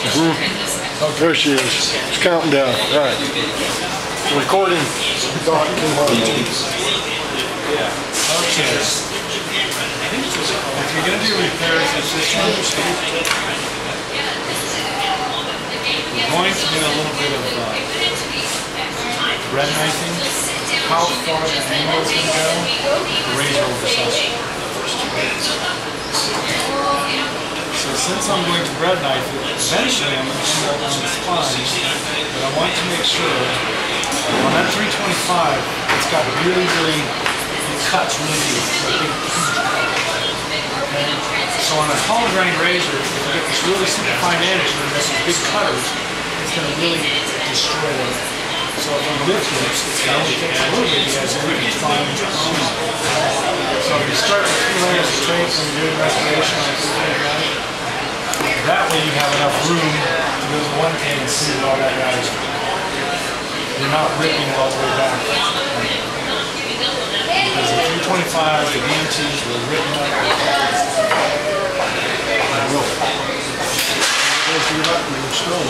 Oh, there she is. It's counting down. All right. Recording. Yeah. Okay. If you're going to do repairs, it's just we're going to do a little bit of red knifing. How far the angle is going to go, the razor will decide. So since I'm going to bread knife it, eventually I'm going to end up on the spine, but I want to make sure on that 325 it's got really, it cuts really deep. Okay? So on a hollow grind razor, if you get this really super fine edge and there's some big cutters, it's going to really destroy them. So if I lift this, it only takes a little bit, you guys are really fine. So if you start with 2 layers of tape when you're doing restoration on a that way you have enough room to go to one can and see all that guys. You're not ripping all the way back. Because the 325, the DMTs were written up. I will. If you're up, you're still.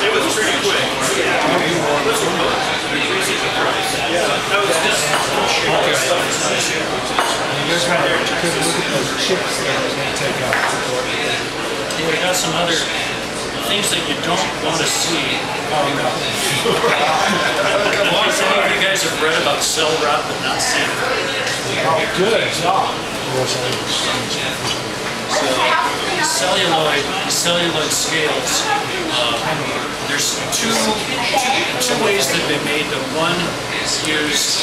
It was pretty quick. You guys got to look at those chips that we're going to take out. We got some other things that you don't want to see. Oh, no. Some of you guys have read about cell rot but not sand. Oh, good job. Celluloid scales. There's two ways that they made them. One use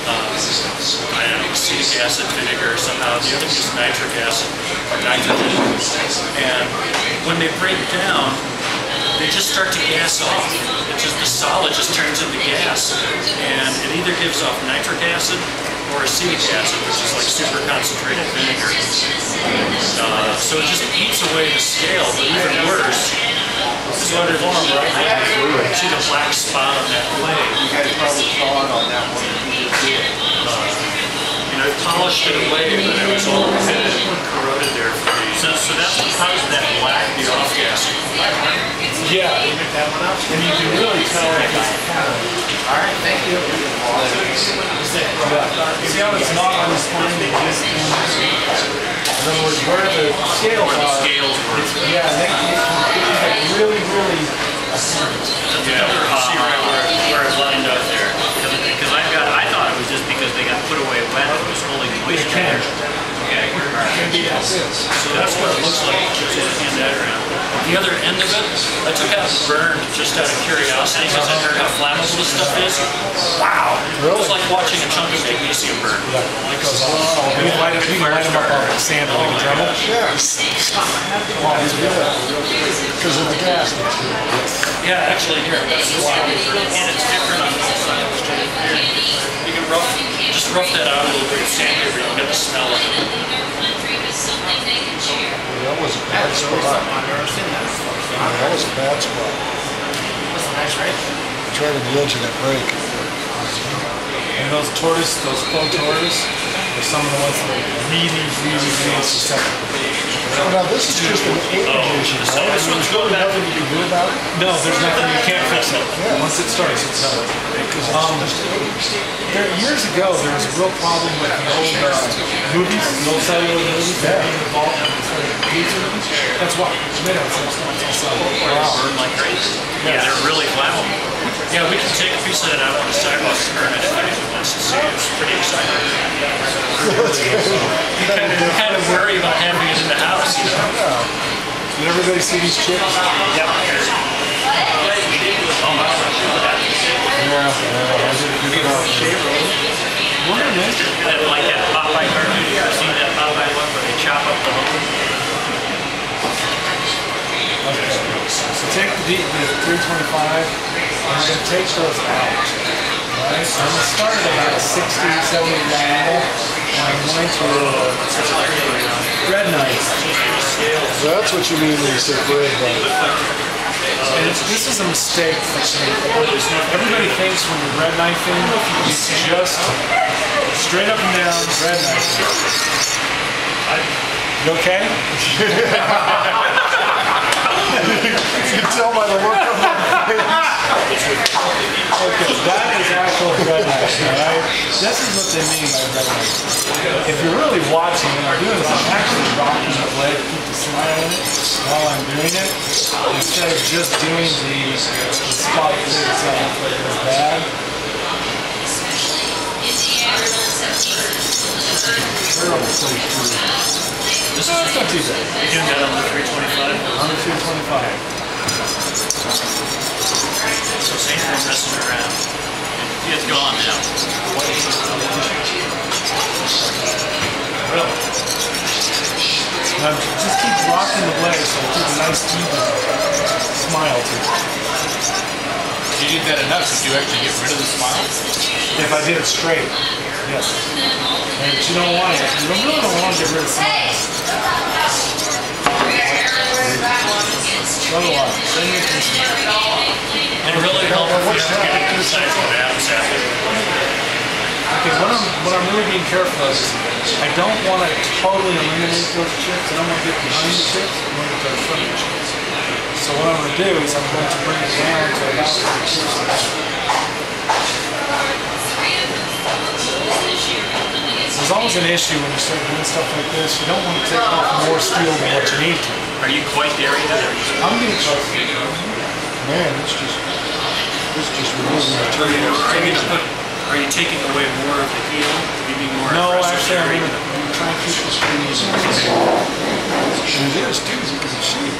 I don't know, acetic acid vinegar somehow. The other is nitric acid or nitrogen. And when they break down, they just start to gas off. It's just the solid just turns into gas, and it either gives off nitric acid or acetic acid, which is like super concentrated vinegar. So it just eats away the scale, but even worse, this one is right. See the black spot on that blade. You guys probably saw it on that one. I polished it away, but it was all corroded there for me. So that's what caused that black, the off gas. Yeah, you pick that one up, and you can really tell if it's a pattern. All right, thank you. See how it's not on the spine, they just in other words, where the scales are, yeah, they have really apparent. See right where it lined up there. Because I thought it was just because they got put away wet, it was holding moisture. Okay. So that's what it looks like. Hand that around. The other end of it, I took out and burned just out of curiosity because I heard how flammable this stuff is. Wow! It was like watching a chunk of magnesium burn. Yeah, it goes on. You can light them up on sand like a Dremel. Yes. Because of the gas. Yeah, actually, here. And it's different on both sides. You can just rough that out a little bit with sandpaper. You can get the smell of it. That was a bad spot. That was a bad spot. That's nice, right? Try to the edge of that brake. And those tortoise, those faux tortoise, are some of the ones that are really susceptible. So now this is just an age issue, right? This one's going back. Nothing you can do about it? No, there's nothing, you can't fix it. Yeah. Once it starts, it's done. Years ago, there was a real problem with the old movies, the old cellular movies that being involved in That's why. They don't Burn like crazy. Yeah, they're really flammable. Yeah, we can take a piece of that out on the sidewalk and burn it if anyone wants to see it. It's pretty exciting. You kind of worry about having it in the house, you know? Yeah. Did everybody see these chips? Yep. Like that Popeye cartoon, you ever seen that Popeye one where they chop up the hole? Okay. So take the 325, and we're going to take those out. Right? So I'm going to start at about a 60, 70 angle, and I'm going to bread knife. So that's what you mean when you say bread knife. And this is a mistake for me. Everybody thinks when you're bread knifing, it's just straight up and down bread knifing. You okay? You can tell by the look on my face. Okay, that is actual bread knifing, right? This is what they mean by bread knifing. If you're really watching what I'm doing is I'm actually rocking the blade to keep the smile in it while I'm doing it, instead of just doing the spot that is bad. This is That's not too bad. you're doing that on the 325. On the 225. So same thing messing around. It's gone now. Really? Now just keep rocking the blade so it keeps a nice even smile to it. You did that enough, did you actually get rid of the smile? If I did it straight, yes. And you don't want it. You really don't want to get rid of smile. Otherwise, then you can It really helps if you have to get inside what happens after. okay, what I'm really being careful of is I don't want to totally eliminate those chips. I don't want to get behind the chips. I want to get to the front of the chips. So what I'm going to do is I'm going to bring it down to about where the chips are. There's always an issue when you start doing stuff like this. You don't want to take off more steel than what you need to. Are you quite there yet? I'm getting close. Man, it's just removing the material. Are you taking away more of the heel? Maybe more No, aggressive actually, I'm area? going to try and keep the squeeze. And it is too, you can see.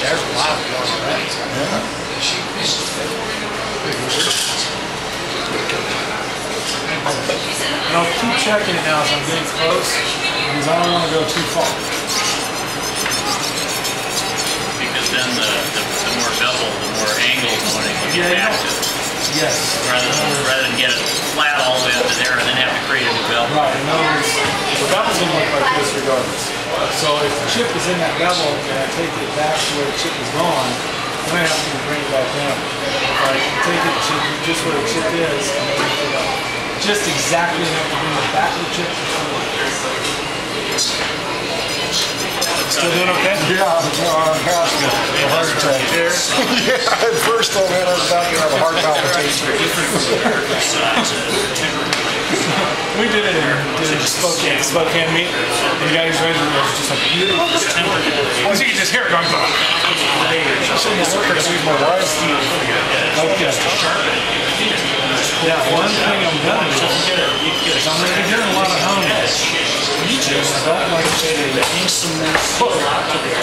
There's a lot of blood already. And I'll keep checking it now as I'm getting close, because I don't want to go too far. Because then the more bevel, the more angle when you get Yeah, back to it. Yes. Rather than get it flat all the way up to there and then have to create a new bevel. Right, in other words, the bevel's going to look like this regardless. So if the chip is in that bevel and I take it back to where the chip is gone, then I have to bring it back down. If I take it to just where the chip is, and then put it up just exactly enough to bring it back to the chip. Still doing okay? Yeah, I'm past a heart attack. Yeah, at first I man, I was about to have a heart palpitation. We did it in Spokane meet. And the guy who's ready was just like, once you can just hear it going, I said, "Well, look, I see my wife." okay. Yeah, one thing I'm gonna do is I'm gonna be doing a lot of honing. I don't like to hook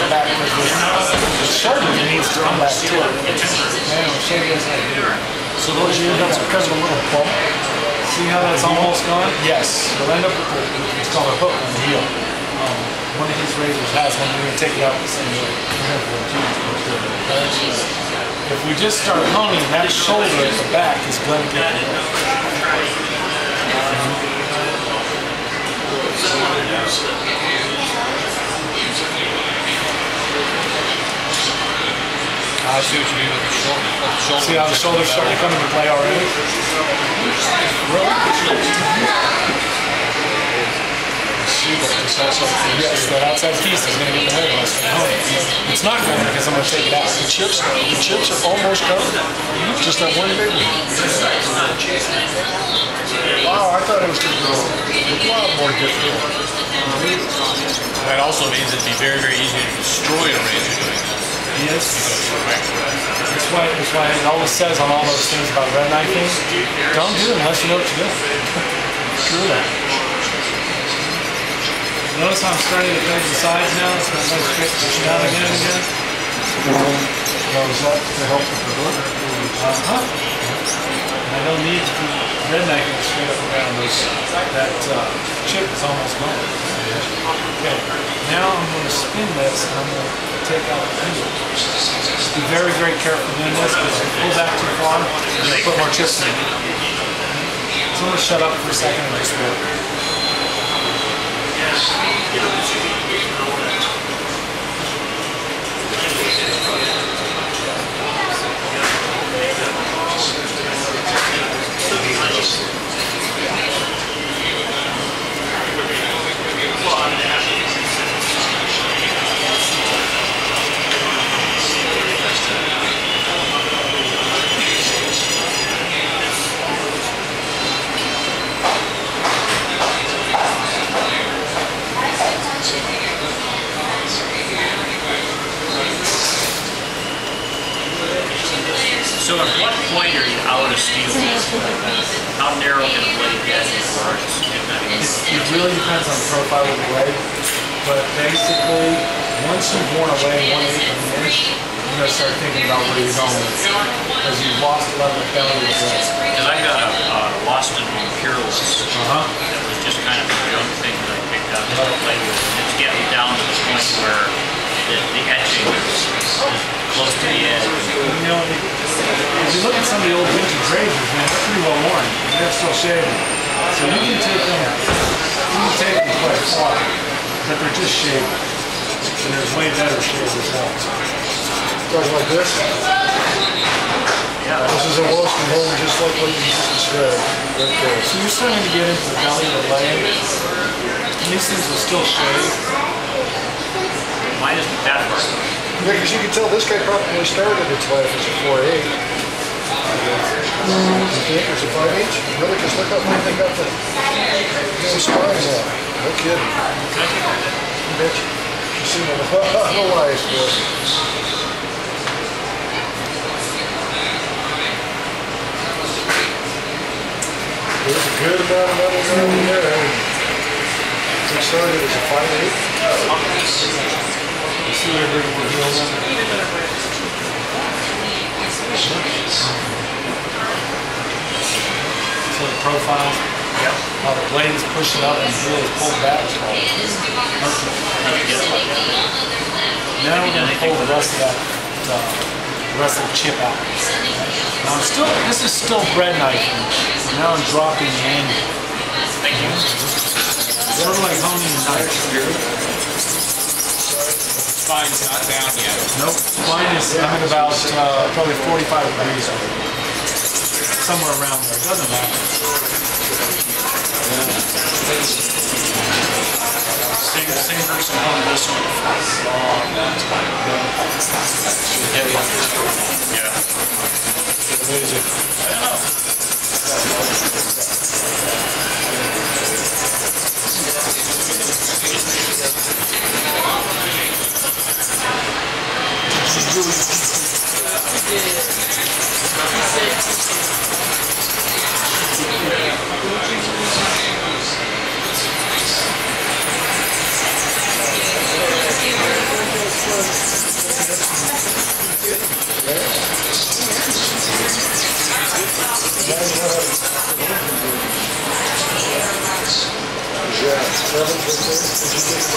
back because the shoulder needs to come back to it. Man, I'll show you guys how to do it. So those you end up because of a little bump. See how that's almost gone? Yes. You'll end up with it's called a hook on the heel. One of these razors has one. We're going to take it out the same way. If we just start honing, that shoulder at the back is going to get I see what you mean with the shoulder. See how the shoulder's starting to come into play already? Yes, that outside piece is going to get the head unless I hone it. It's not going because I'm going to take it out. The chips are almost done. Just that one big one. Wow, I thought it was going to go a lot more difficult. That also means it'd be very, very easy to destroy a razor doing this. Yes. That's why it always says on all those things about red knifing, don't do it unless you know what you're doing. Screw that. Notice how I'm starting to change the sides now, so it's nice straight pushing out again and again. Now, is that to help with the hook? And I don't need to keep red knifing straight up and down. That chip is almost gone. Okay, now I'm going to spin this and I'm going to take out the heel. Be very, very careful doing this because if you pull back too far, you're going to put more chips in. So I'm going to shut up for a second and just work. How narrow can a blade get before it's It really depends on the profile of the blade, but basically, once you've worn away 1/8 of an inch, you're going to start thinking about where you're going with it, because you've lost a level of belly of the blade. Because I got a Boston Peerless Uh-huh. that was just kind of a young thing that I picked up to play with, and it's getting down to the point where the etching is close to the edge. You know, if you look at some of the old vintage razors, man, they're pretty well worn, and they're still shaving. So you can take them quite far, but they're just shaving. And there's way better shaves as well. Goes like this. Yeah, This is a Wilson home just like what you just described. Right there. So you're starting to get into the belly of the blade, and these things will still shave. mine isn't that far. Yeah, because you can tell this guy probably started its life as a 4/8. You think it's a 5/8? Really? Because look how they got the spines on. No kidding. Bitch. You see no lies, boy. There's a good amount of metal down there. It started as a 5/8. You see where we're healing them? So the profile, how the blade is pushing up and the heel is pulled back. Now we're going to pull the rest of that, the rest of the chip out. Now this is still bread knifing. Now I'm dropping the angle. Thank you. Sort of like honing a knife. Spine's not down yet. Nope, mine is I'm at about probably 45 degrees. Somewhere around there, it doesn't matter. Same person on this one for a long time. Heavy. Yeah. Amazing. I don't know.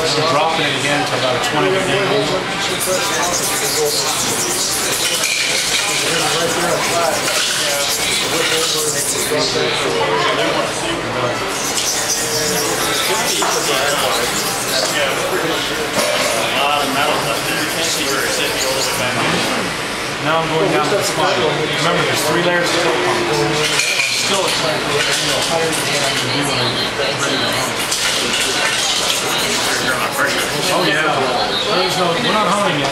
I'm dropping it again to about 20 degrees. Now I'm going down to the spine. Remember, there's 3 layers of tilt pumps. Still a higher than I can do when I'm ready to hone. Oh yeah. There's no, we're not honing yet.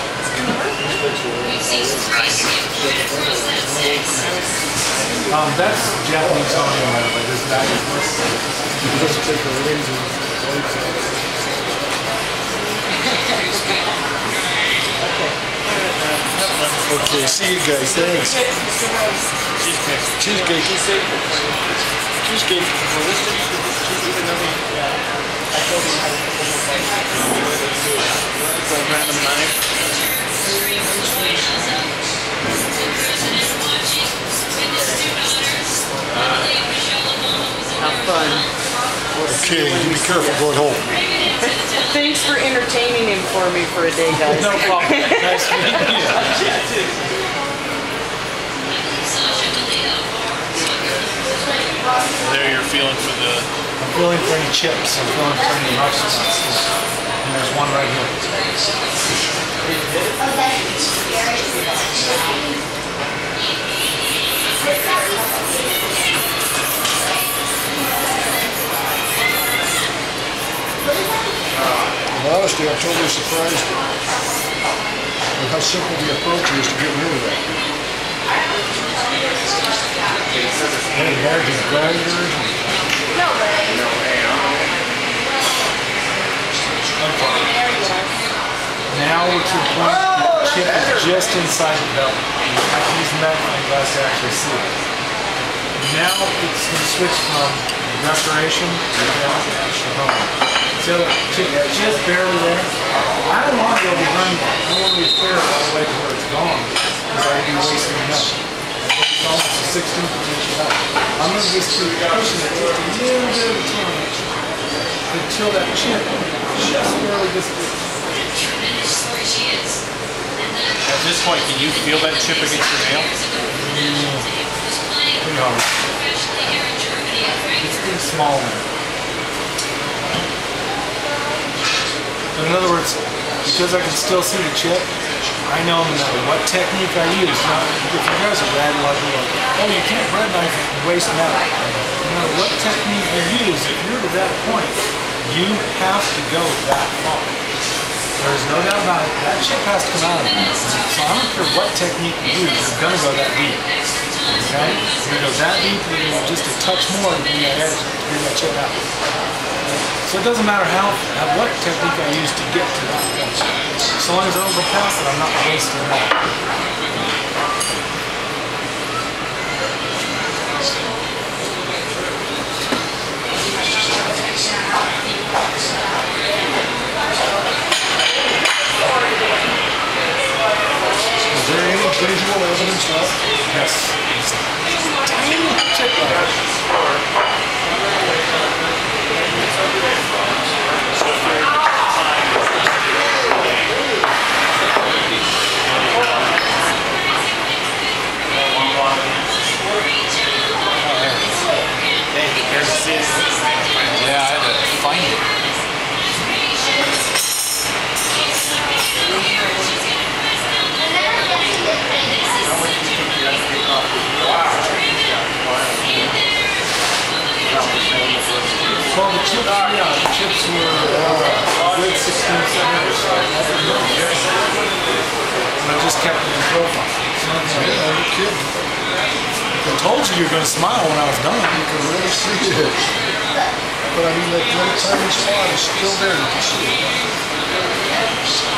That's Japanese honing, by the way. This back is It doesn't take a razor. Okay, see you guys. Thanks. Cheesecake. Cheesecake. Random knife. Have fun. Okay, you be careful going home. Thanks for entertaining him for me for a day, guys. No problem. Nice to meet you. There you're feeling for the... I'm feeling for any chips. I'm feeling for any rushes and stuff. And there's one right here. In honesty, I'm totally surprised at how simple the approach is to get rid of that. Any margin grinders. Now we're to the point the chip is just inside the belt. I'm using that glass to actually see it. Now it's going to switch from restoration to home. So it's just barely there. I don't want to be able to run all the way all the way to where it's gone because I'd be wasting enough. It's almost a 16th of an inch out. I'm going to just keep pushing it just a little bit at a time until that chip just barely disappears. At this point, can you feel that chip against your nail? Pretty hard. It's pretty small now. But in other words, because I can still see the chip, I know no matter what technique I use. Now, if you guys are bad, like, oh, you can't bread knife and waste metal. No matter what technique you use, if you're to that point, you have to go that far. There's no doubt about it. That chip has to come out of it. So I don't care what technique you use, you're going to go that deep. Okay? You're going to go that deep, and you're going to just a touch more to bring that edge, to bring that chip out. So it doesn't matter what technique I use to get to that point. So long as I don't go past it, I'm not wasting that. Is there any visual evidence left? Yes. Tiny chip left. Yeah, I had to find it. Well, the chips, yeah, the chips were good 16 centimeters. And I just kept them in profile. Yeah, you're kidding. I told you you were going to smile when I was done. You can really see it. But I mean, that little tiny spot is still there. You can see it.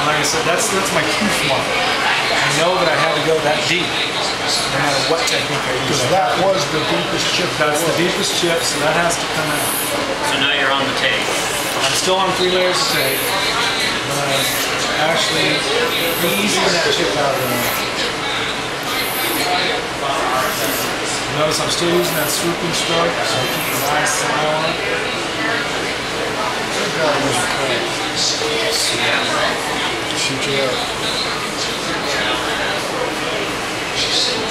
And like I said, that's my tooth mark. I know that I had to go that deep, no matter what technique I use. Because that was the deepest chip. That's the deepest chip, so that has to come out. So now you're on the tape. I'm still on 3 layers of tape. Actually, easing that chip out of there. Notice I'm still using that swooping stroke, so I keep a nice smile on it. That guy was cool. Shoot you out.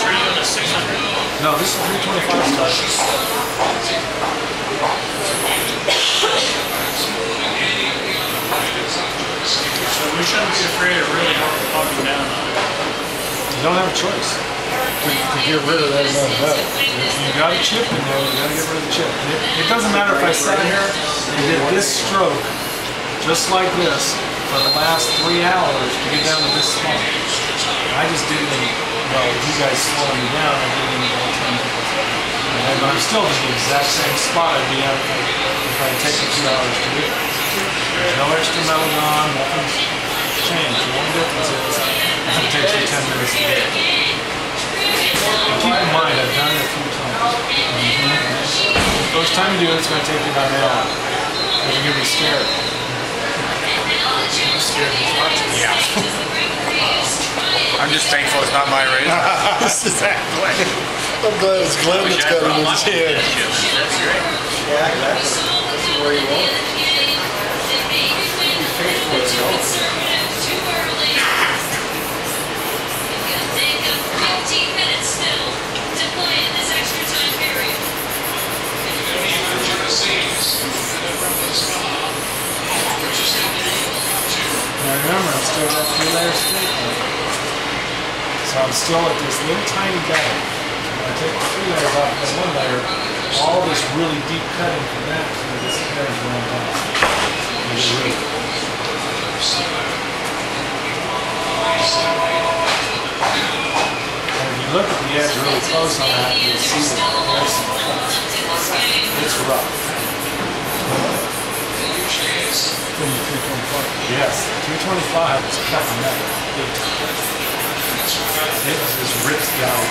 Are you on a 600? No, this is 325 stuff. So we shouldn't be afraid of really hogging down on it. You don't have a choice. To get rid of that amount of metal. You got a chip in there, you got to get rid of the chip. It doesn't matter if I sat here and did this stroke, just like this, for the last 3 hours to get down to this spot. I just did it in, well, you guys slowing me down, I did it in about 10 minutes. But I'm still in the exact same spot I'd be at if I had taken 2 hours to do it. There's no extra metal on, nothing's changed. The only difference is it takes me 10 minutes to do it. And keep in mind, I've done it a few times. First time you do it, it's going to take you about an hour. Because you're going to be scared. I'm scared of this. Yeah. I'm just thankful it's not my razor. Exactly. I'm glad it's Glenn that's got it in his head. That's great. Yeah, that's where you want it. Be faithful as well. Now remember, I'm still got 3 layers of tape on it. So I'm still at this little tiny gap. When I take the 3 layers off and 1 layer, all this really deep cutting from that to this hair is going down. And if you look at the edge really close on that, you'll see that there's some cuts. It's rough. From the 325. Yes, 225 is cutting that big time. It just rips down.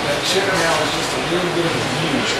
That chip now is just a little bit of a huge.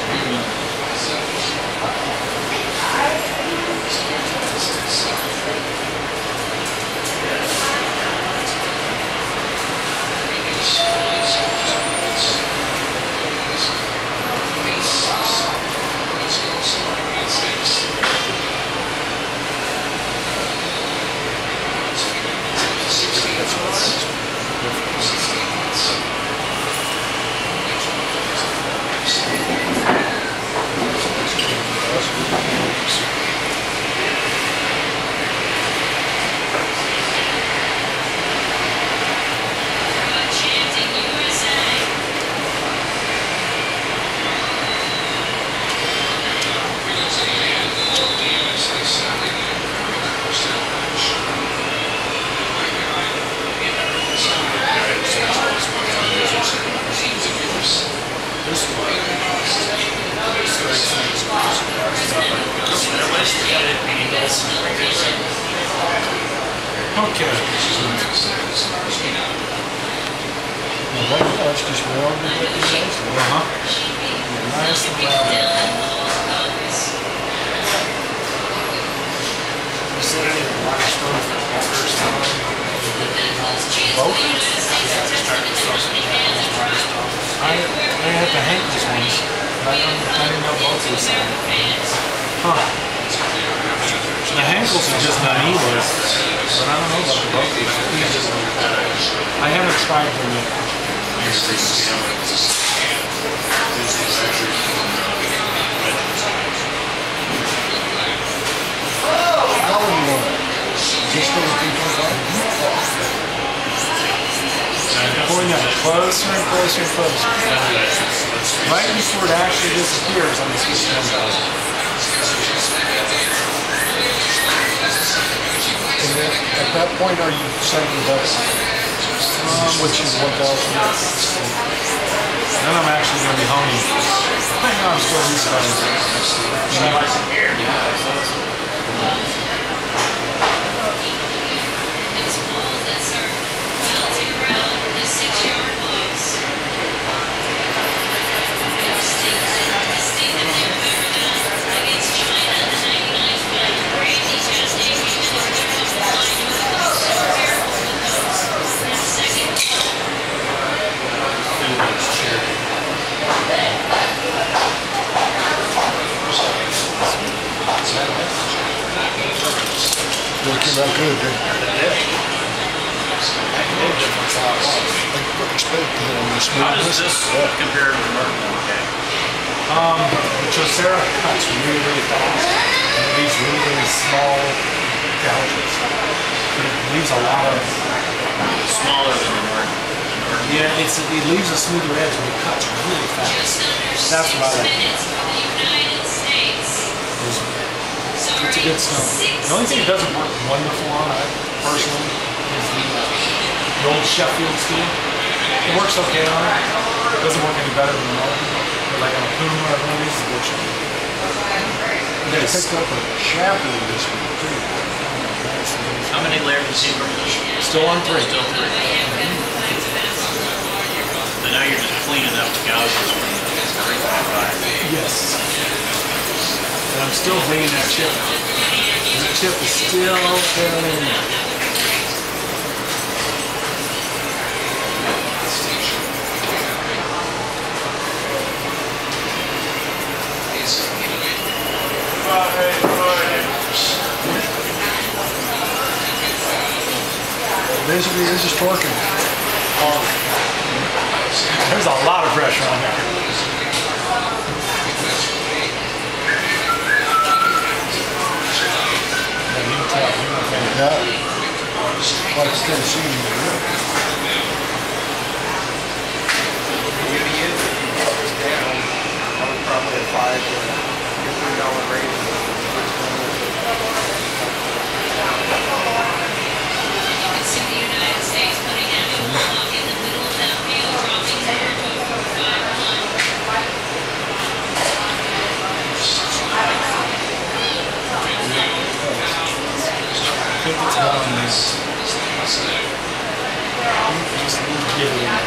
Okay. That's just real good. Nice and loud. You said I need a lot of stuff for the first time. Both? I had the Hankins ones. I didn't know both of these. Huh. The Hankles are just not evil, but I don't know about the Bokies. I haven't tried them yet. How do you want it? Just for the people Pulling up closer and closer and closer. Right before it actually disappears on this one. At that point, are you setting the best? Which is 1,000. Then I'm actually going to be honing. Right now I'm still restarting. They came out good, didn't they? Expected on the How smoothness. does this compare to the Merton? Okay. The Trocera cuts really, really fast. And it leaves really, really small gouges. But it leaves a lot of... Smaller than the Merton. Yeah, it leaves a smoother edge, but it cuts really fast. That's what I like. It's a good stone. The only thing it doesn't work wonderful on, personally, is the old Sheffield steel. It works okay on it. It doesn't work any better than the Merton. But like on a Puma or one of these, it works okay. They picked up a shaft in this one, too. How many layers of seam? Still on 3. Still 3. And now you're just cleaning up the gouges from the 3.5. Yes. And I'm still bringing that chip. The chip is still fairly in there. Basically, this is torquing. There's a lot of pressure on there. Yeah. Like it's kind of seeing in the room. I would probably apply to a $3 raise. The United States putting out put the tail on this. Just a little give it in there.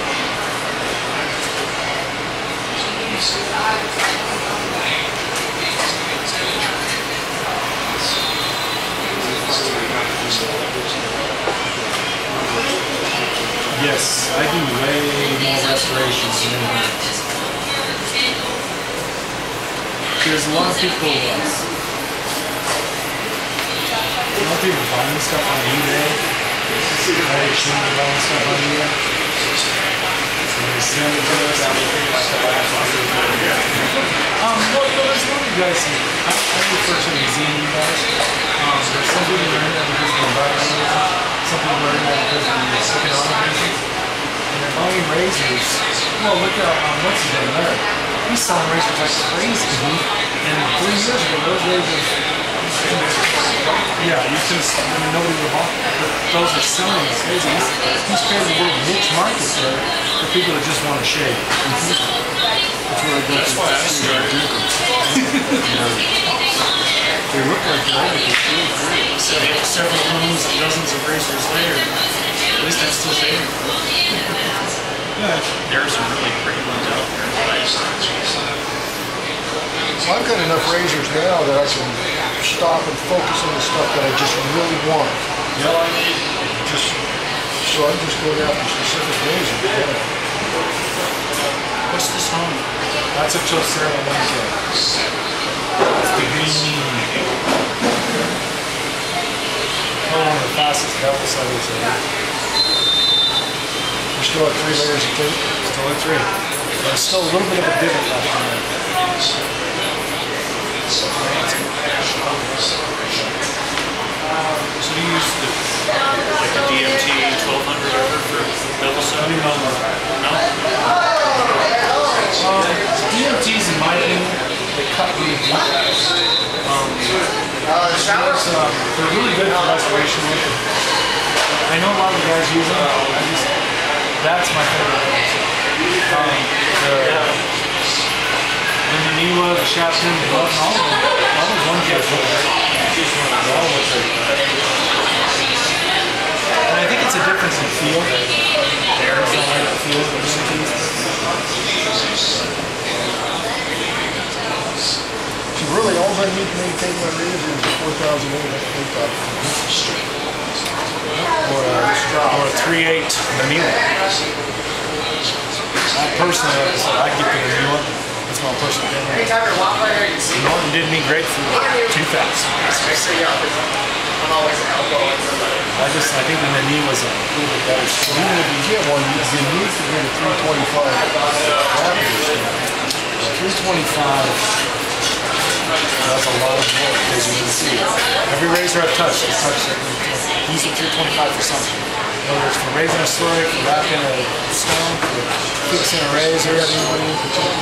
Yes, I do way more restorations than anyone else. There's a lot of people, buying stuff on eBay. Right, shouldn't be buying stuff on eBay. So they send it to us. Well, there's one of you guys, I refer to the zine you guys. There's some people learn that because of environmentalism. Some people learn that because of the economic reasons. And they're buying razors. Well, look at what's his name there. He's selling razors like crazy. And 3 years ago, those razors, yeah, you just, nobody would have bought them. But those are selling like crazy. He's created a little niche market there for people that just want to shave. That's why I started. They look like they're so several homes and dozens of razors later, at least I'm still shaving. Yeah. There are some really pretty ones out there. So I've got enough razors now that I can stop and focus on the stuff that I just really want. Yep. So I'm just going after specific razors. Yeah. What's this home? That's a Chaucer Lenzo. That's the green mean. One of the fastest bevel setters ever. We're still at 3 layers of tape? Still at 3. There's still a little bit of a divot left in there. So you use like the DMT 1200 ever for bevel setting? No? DMTs, in my opinion, they cut really deep. They're really good for restoration work. I know a lot of guys use them. That's my favorite. The Naniwa, the Shapton, the Glove, and all of them. All those ones get good. And I think it's a difference in feel. There's not like the feel of the DMTs. Really, all I need to maintain my razor is a 4,800 tape. Or a 3/8 Manila. Personally, I get the Manila. That's my personal opinion. Norton did me great for 2000. I think the Manila was a little bit better. So even if you get one, you need to get a 325. 325. That's a lot of work, as you can see. Every razor I've touched is touched at using 325 for something. Whether it's for raising a slurry, for wrapping a stone, for fixing a razor, anybody in particular.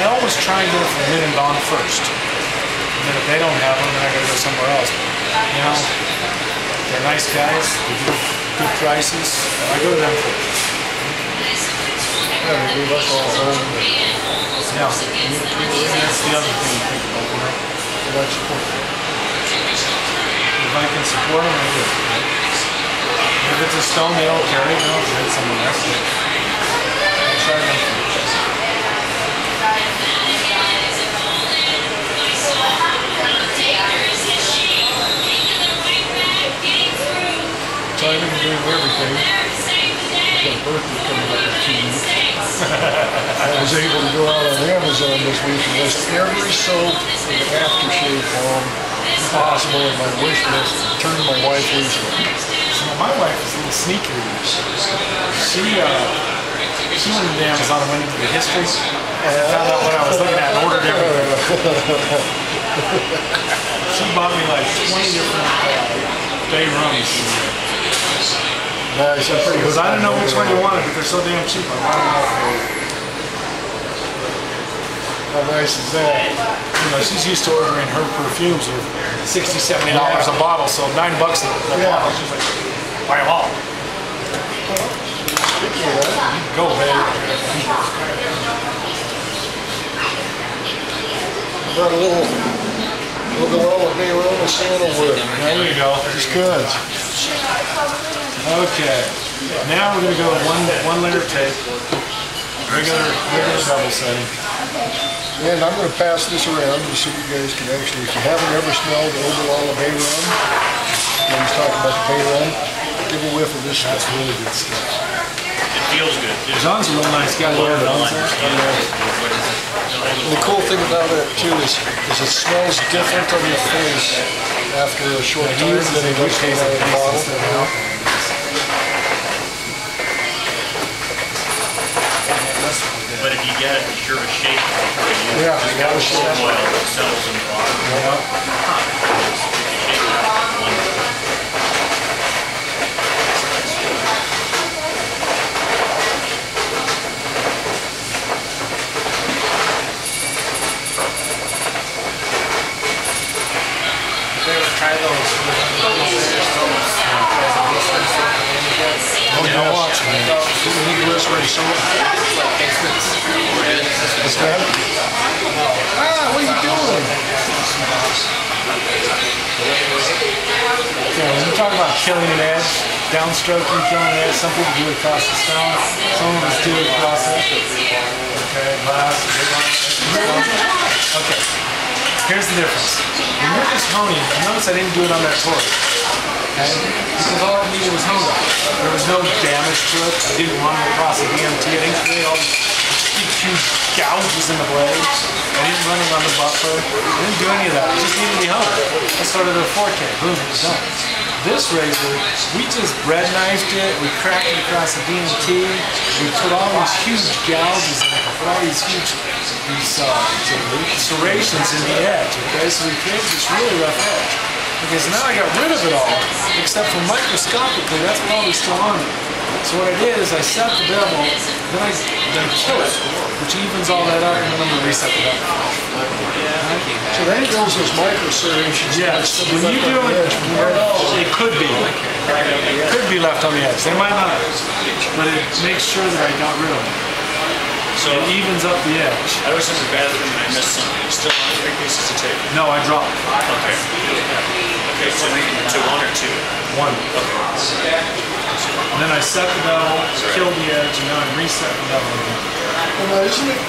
I always try and go for Lin and Don first. And then if they don't have them, then I gotta go somewhere else. You know, they're nice guys, they give good prices. I go to them first. Yeah, they gave us all home. Yeah, that's the other thing to think about, you know? That's important. If I can support them, I do. If it's a stone they don't carry, they don't hit someone else. I'll try them first. So I've been doing everything. I've got a birthday coming up in 2 weeks. I was able to go out on Amazon this week and list every soap and aftershave balm possible in my wish list and turn my wife loose with it. So my wife is a little sneaky. She went into Amazon and went into the history and found out what I was looking at and ordered everything. She bought me like 20 different day rums. Nice, I'm pretty Because I didn't know which one you wanted, but they're so damn cheap. I wanted them. How nice is that? You know, she's used to ordering her perfumes for $60, $70 a bottle, so $9 a bottle. She's like, buy them all. Go, babe. Got a little We'll go all the way around the sandalwood. There you go. Just good. Okay. Now we're going to go one layer of tape. Regular double setting. And I'm going to pass this around just so you guys can actually, if you haven't ever smelled Oglala Bay Rum, when he's talking about the Bay Rum, give a whiff of this. That's really good stuff. It feels good. John's a real nice guy. And the cool thing about it too is it smells different on your face after a short time than it does coming out of the bottle. But if you get it, be sure to shake it. Yeah, you gotta shake it. Oil that settles in the bottom. Try those. Oh, yeah, watch, man. We need glycerin soda. What's that? Ah, what are you doing? Yeah, when you talk about killing an edge, downstroking, killing an edge, some people do it across the stone, some of us do it across it. Okay, glass, big one. Okay, here's the difference. When you're just honing, you notice I didn't do it on that torch. Okay? Because all I needed was honing. There was no damage to it. I didn't run it across the DMT. I didn't create all these huge gouges in the blade. I didn't run it on the buffer. I didn't do any of that. It just needed to be honed. I started at a 4K. Boom, it was done. This razor, we just bread knifed it. We cracked it across the DMT. We put all these huge gouges in it. We put all these huge serrations in the edge. Okay, so we created this really rough edge. Okay, so now I got rid of it all, except for microscopically, that's probably still on it. So what I did is I set the bevel, then I kill it, which evens all that up, and then I'm going to reset the bevel. So that kills those micro serrations. Yes, when you do it, it could be. It could be left on the edge. They might not, but it makes sure that I got rid of it. So it evens up the edge. I was in the bathroom and I missed something. Still on 3 pieces of tape. No, I dropped. Okay. Okay, so to 1 or 2? 1. Okay. And then I set the bevel, killed the edge, and then I reset the bevel again. Well, now, isn't it?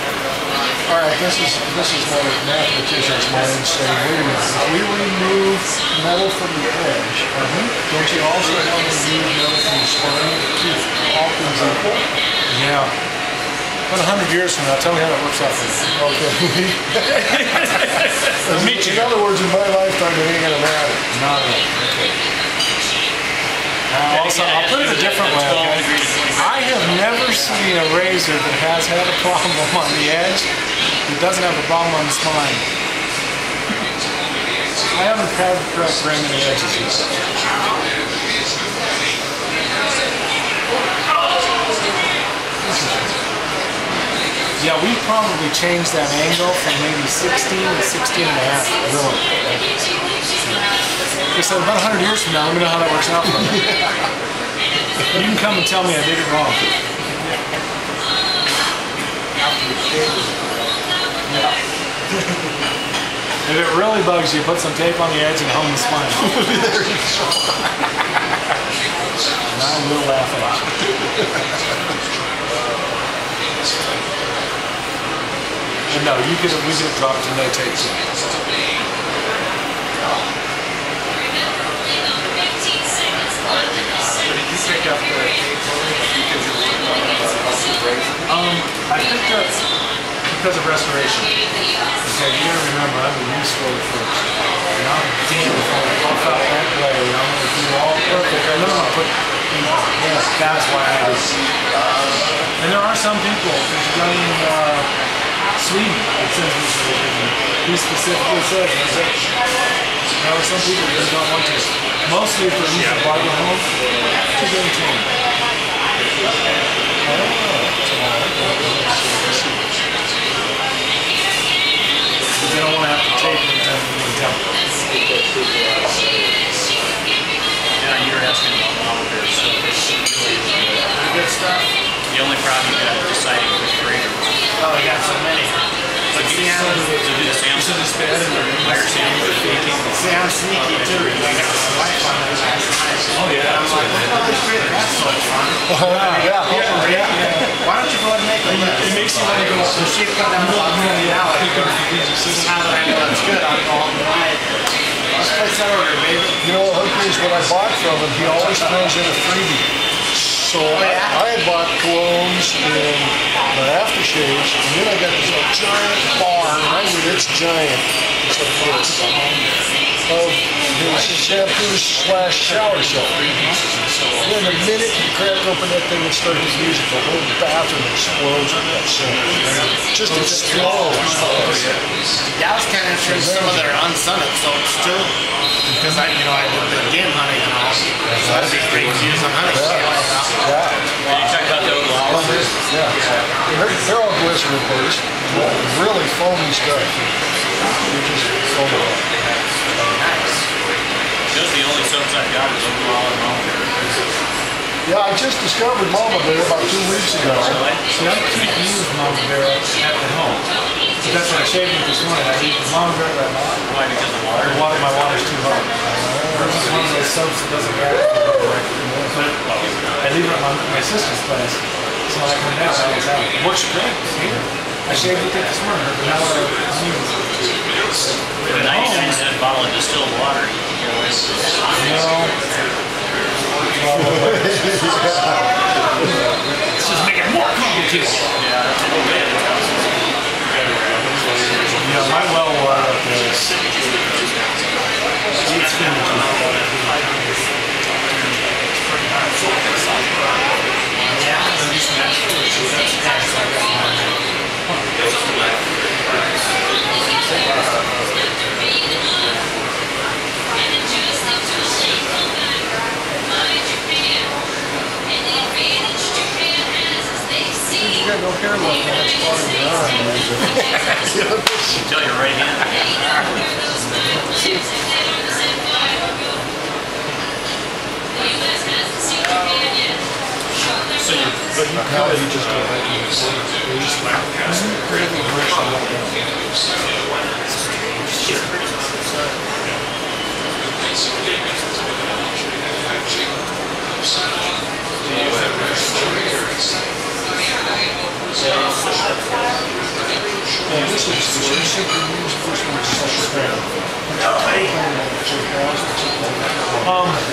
All right, this is what a mathematician's mind saying. Wait a minute. If we remove metal from the edge, don't you also want to remove metal from the spine to keep all things equal? Yeah. About 100 years from now, tell me how that works out for you. Okay. Meet you. In other words, in my lifetime, it ain't gonna matter. Not really. Okay. Also, I'll put it a different way, okay? I have never seen a razor that has had a problem on the edge that doesn't have a problem on the spine. I haven't had to correct very many edges yet. Yeah, we probably changed that angle from maybe 16 to 16 and a half. Really. So about 100 years from now, let me know how that works out for me. You can come and tell me I did it wrong. If it really bugs you, put some tape on the edge and hone the spine. And I will laugh at you. And no, we could have dropped to no tape. Pick up the tape because you're working on I picked up because of restoration. Okay, you gotta remember, I'm a useful first. And I'm damn if I buff out that blade, I'm gonna do all perfect. I'm gonna put, that's why I do. And there are some people, there's a guy in Sweden that says this, he specifically says this. There are some people that don't want to. Mostly if they're using a barber home, to maintain. Because they don't want to have to tape anytime they can tell. Yeah, you were asking about monitors, so it's really Good stuff. the only problem you got is deciding which grader. Oh, I got so many. But you can do the Samsung said it's bad and they're saying they're faking. See, I'm sneaky too. I got my wife on there last night. Oh yeah, I'm like, look at all these great that's so fun. Yeah. Why don't you go ahead and make a list? It makes you want to go. So she put them up in the alley. Now that I know it's good, I'll go home tonight. Let's place that order, baby. You know, Hooky's what I bought from him, he always throws in a freebie. So I had bought colognes and the aftershaves, and then I got this giant bar, and I mean it's giant. It's like this. Of his shampoo / shower soap. And then the minute you crack open that thing and start to use it, the whole bathroom explodes with that soap. Just explodes. Yeah, I was kind of interested in some of their unsunted soaps too. Because I did the game hunting and all. So that'd be great to use on hunting. Yeah. You talk about the old Yeah. They're all glycerin based. Really foamy stuff. They're just foamy. Those are the only soaps I've got is overall and Mama Bear. Yeah, I just discovered Mama Bear about 2 weeks ago. See, I can't use Mama Bear at the home. But that's what I shaved it this morning. I use Mama Bear right now. Why? Because of water? My water's too hot. This is one of those soaps that doesn't matter. But I leave it at my sister's place. So when I come down, I always have it. It works great. I shaved it this morning, but now I'm using it. With a 99-cent bottle of distilled water, you can get away with it. No. Let's just make it more complicated. Yeah, that's a little bit. Yeah, my well water up there is 8 You got no hair left on that spot in your eye. Tell your right hand. So you, but you Now you just go back to the this is simply used for some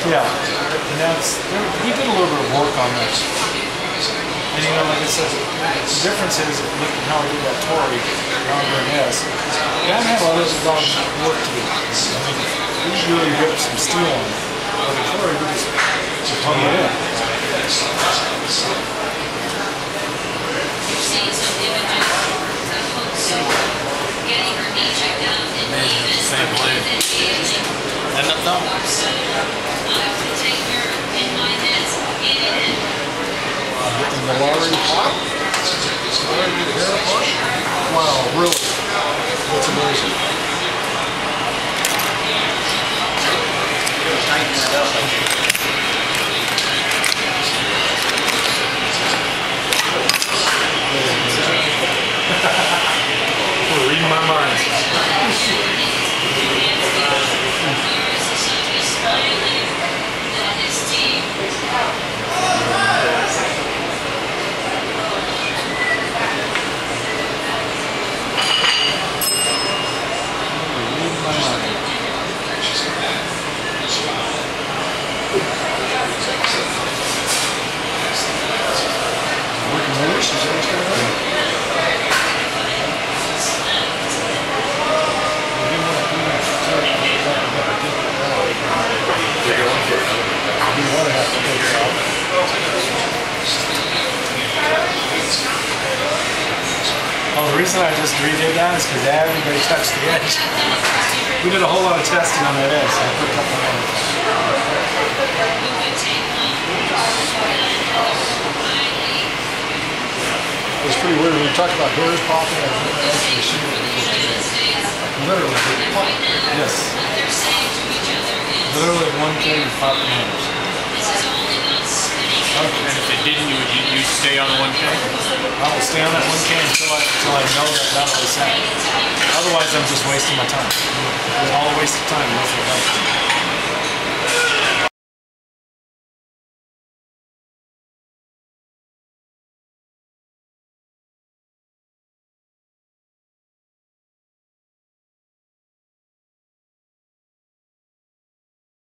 yeah. And that's, he did a little bit of work on this. And like I said, the difference is, look at how he did that Tory, Ron S. That had all this done work to do. I mean, he really ripped some steel on it. But the Tory just hung it in. same blade. And the thumb. in the lottery pot. Wow, really? That's amazing. Tighten that up. Read my mind. Oh, the reason I just redid that is because everybody touched the edge. We did a whole lot of testing on that edge, so I put a couple of them. It was pretty weird when we talked about hairs popping. I couldn't actually see it. Literally, they pop. Yes. Literally one thing popped in hairs. And if it didn't, you stay on the 1K? I will stay on that 1K until I know that level is set. Otherwise, I'm just wasting my time. All a waste of time. Wasting my time.